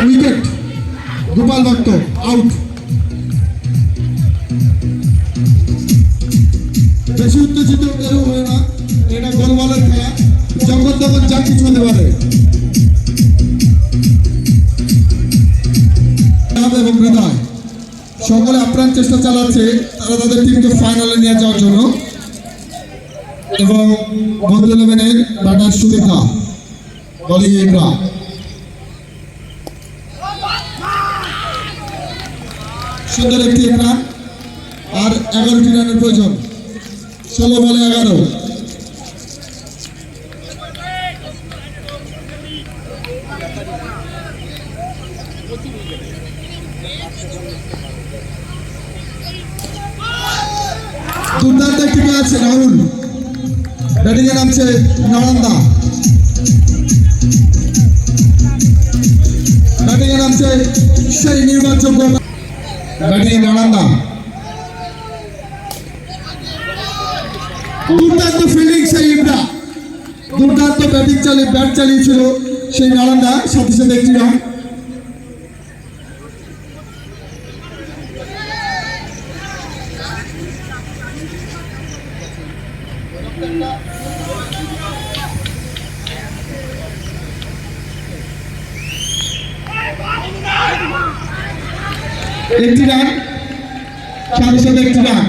Wicket Gopal Dutta out. বেশি উত্তেজিত কেউ হয় না, এটা গোলমালের খেলা, যখন তখন যা কিছু হতে পারে। এবং হৃদয় সকলে আপ্রাণ চেষ্টা চালাচ্ছে তারা তাদের টিমকে ফাইনালে নিয়ে যাওয়ার জন্য। এবং বন্ধু ইলেভেনের ব্যাটার সুলেখা, বলি ইমরা, সুন্দর একটি রান, আর 11টি রানের প্রয়োজন। 16 বলে 11। দুর্দান্ত একটি ক্যাচ রাহুল। ব্যাটিংয়ে নামছে নালন্দা, ব্যাটিংয়ে নামছে সেই নির্বাচক ব্যাটিংয়ে নালন্দা। দুর্দান্ত ফিল্ডিং সেই ইমরা, দুর্দান্ত ব্যাট চালিয়েছিল সেই নালন্দা, সাথে সাথে একটি রান। একটি রান, সাথে সাথে একটি রান।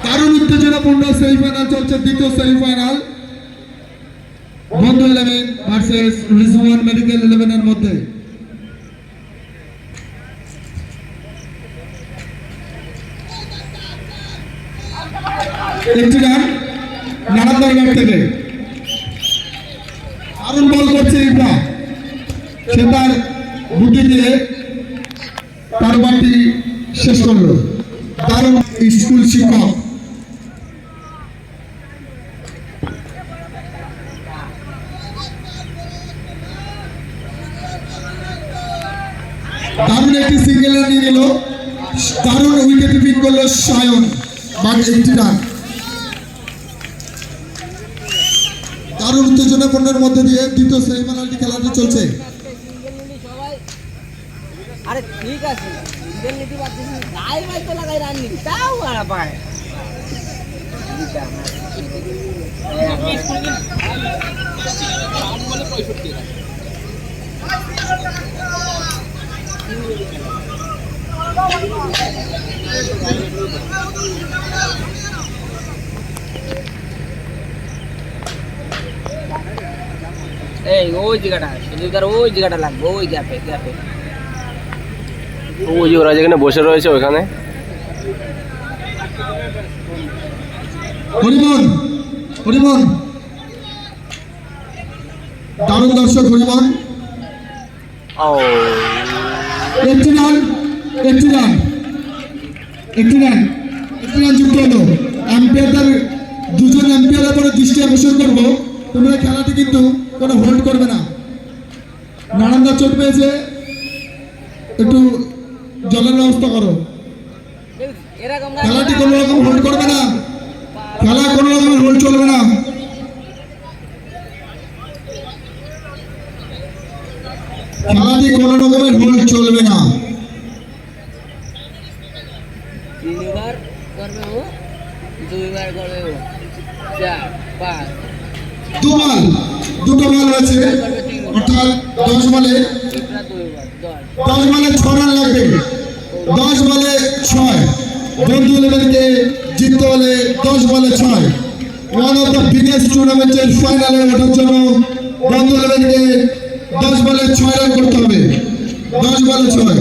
দারুণ উত্তেজনাপূর্ণ সেমিফাইনাল চলছে, দ্বিতীয় সেমিফাইনাল বন্ধু 11 ভার্সেস রিজওয়ান মেডিকেল 11 এর মধ্যে। একটি রান নালন্দার ব্যাট থেকে। দারুণ বল করছে ইমরা, সে তার বুদ্ধি দিয়ে কারবারটি শেষ করল। দারুণ স্কুল শিক্ষক। দারুণ একটি সিঙ্গেল নিয়ে নিল, দারুণ উইকেট পিক করলো সায়ন, বাট একটি রান। দারুণ উত্তেজনাপূর্ণের মধ্যে দিয়ে দ্বিতীয় সেমিফাইনালটি খেলাটি চলছে। আরে ঠিক আছে, বেলনিটি বাদ দিন, গায় ভাই তো লাগাই রান নি, তাও আর পায়। এই ওই জায়গাটা সুন্দর, ওই জায়গাটা লাগবে, ওই গ্যাপে গ্যাপে। ওই যে ওরা যেখানে বসে রয়েছে ওখানে। হরিমন, হরিমন, দারুণ দর্শক হরিমন। একটি রান, একটি রান, একটি রান, একটি রান যুক্ত হলো। এম্পায়ারদের দুজন এম্পায়ারের উপরে দৃষ্টি আকর্ষণ করবো, তোমরা খেলাটি কিন্তু কোনো হোল্ড করবে না। নালন্দা চোট পেয়েছে, একটু জলের ব্যবস্থা করো। খেলাটি কোনো রকম হোল্ড করবে না, খেলা কোনো রকমের হোল্ড চলবে না। খেলাটি কোনো রকমের হোল্ড চলবে না। তিনবার করবে ও, দুইবার করবে ও, 4 5 দুটো বল হয়েছে, অর্থাৎ 10 বলে 6 রান লাগবে। 10 বলে 6, বন্ধু 11কে জিততে হলে 10 বলে 6। ওয়ান অফ দ্য বিগেস্ট টুর্নামেন্টের ফাইনালে ওঠার জন্য বন্ধু 11কে 10 বলে 6 রান করতে হবে। 10 বলে 6।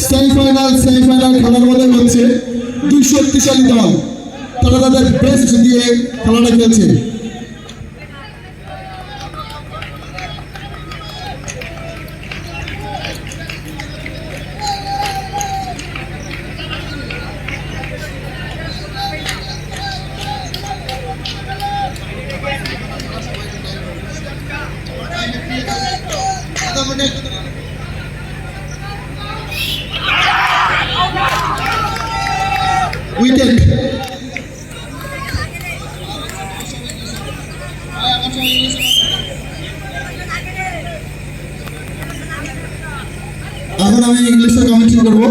সেমিফাইনাল খেলার মধ্যে হচ্ছে 2 শক্তিশালী দল, তারা তাদের বেস্ট দিয়ে খেলাটা খেলছে। উইকেট ইংলিশে কমেন্ট্রি করব,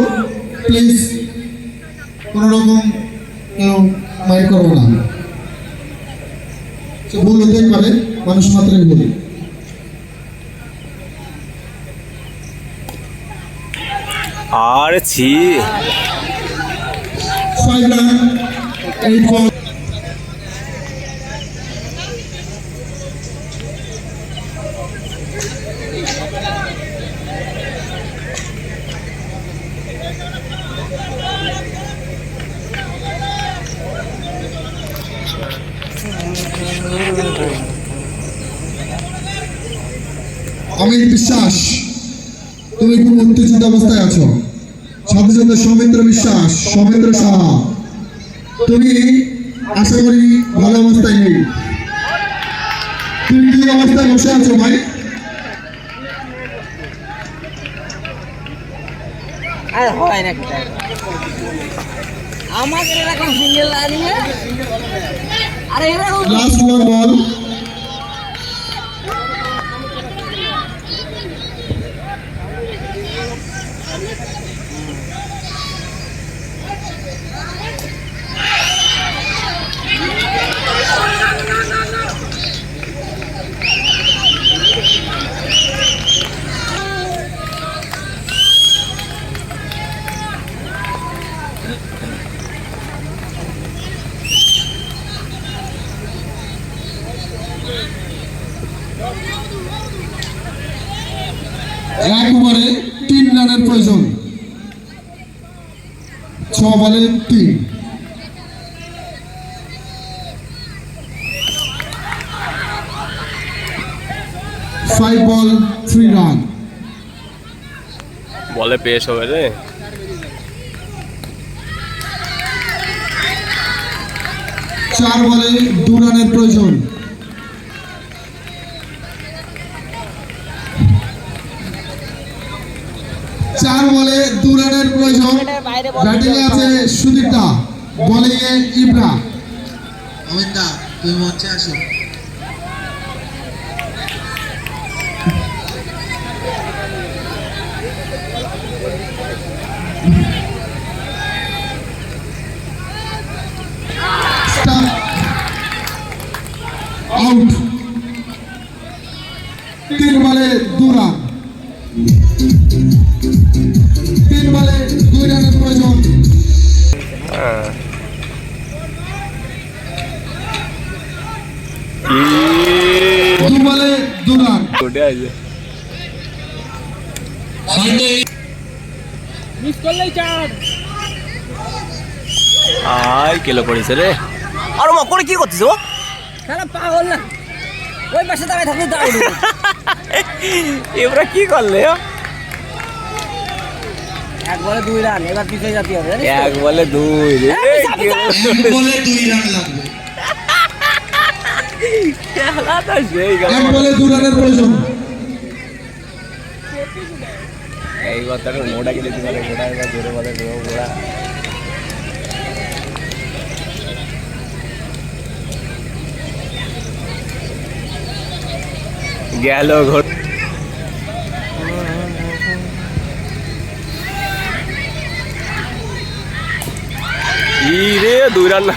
প্লিজ কোনো রকম কেউ মাইন্ড করবো না। সে ভুল হতেই পারে, মানুষ মাত্রই ভুল। আরে ছি 5 রান 8 বল। অমিত বিশ্বাস, তুমি খুব উত্তেজিত অবস্থায় আছো। সাথে সাথে সৌমিত্র বিশ্বাস, সৌমিত্র সাহা, তুমি আশা করি ভালো অবস্থায় নেই। তুমি কি অবস্থায় বসে আছো ভাই? আর হয় না আমাকে এরকম সিঙ্গেল লাইনে, আরে এরকম লাস্ট ওয়ান বল। এক ওভারে 3 রানের প্রয়োজন। 6 বলে 3। 5 বল 3 রান। বলে পেশ হবে রে। 4 বলে 2 রানের প্রয়োজন। 4 বলে 2 রানের প্রয়োজন। বাইরে ব্যাটিং এ আছে সুদীপ দা, বোলিং এ ইব্রা। অমিত দা তুমি মঞ্চে আসো। আউট। 3 বলে 2 রান। 3 বলে 2 রানের প্রয়োজন। হ্যাঁ। 2 বলে 2 রান। উঠে আছে। মিস করলেই চার। আয় কেলো পড়েছে রে। আর মা করে কি করছিস ও? খেলা পাগল না, ওই পাশে দাঁড়ায় থাকলে দাঁড়াই এবারে কি করলে? এক বলে 2 রান, এবার পিছিয়ে যেতে হবে জানিস তো? 1 বলে 2 রে। বলে 2 রান লাগবে। খেলা তো সেই গেল। 1 বলে 2 রানের প্রয়োজন। এইবার তার মোটা গেলে কি বলে মোটা, এবার জোরে বলে মোটা। গেল ঘর। ই রে 2 রান না।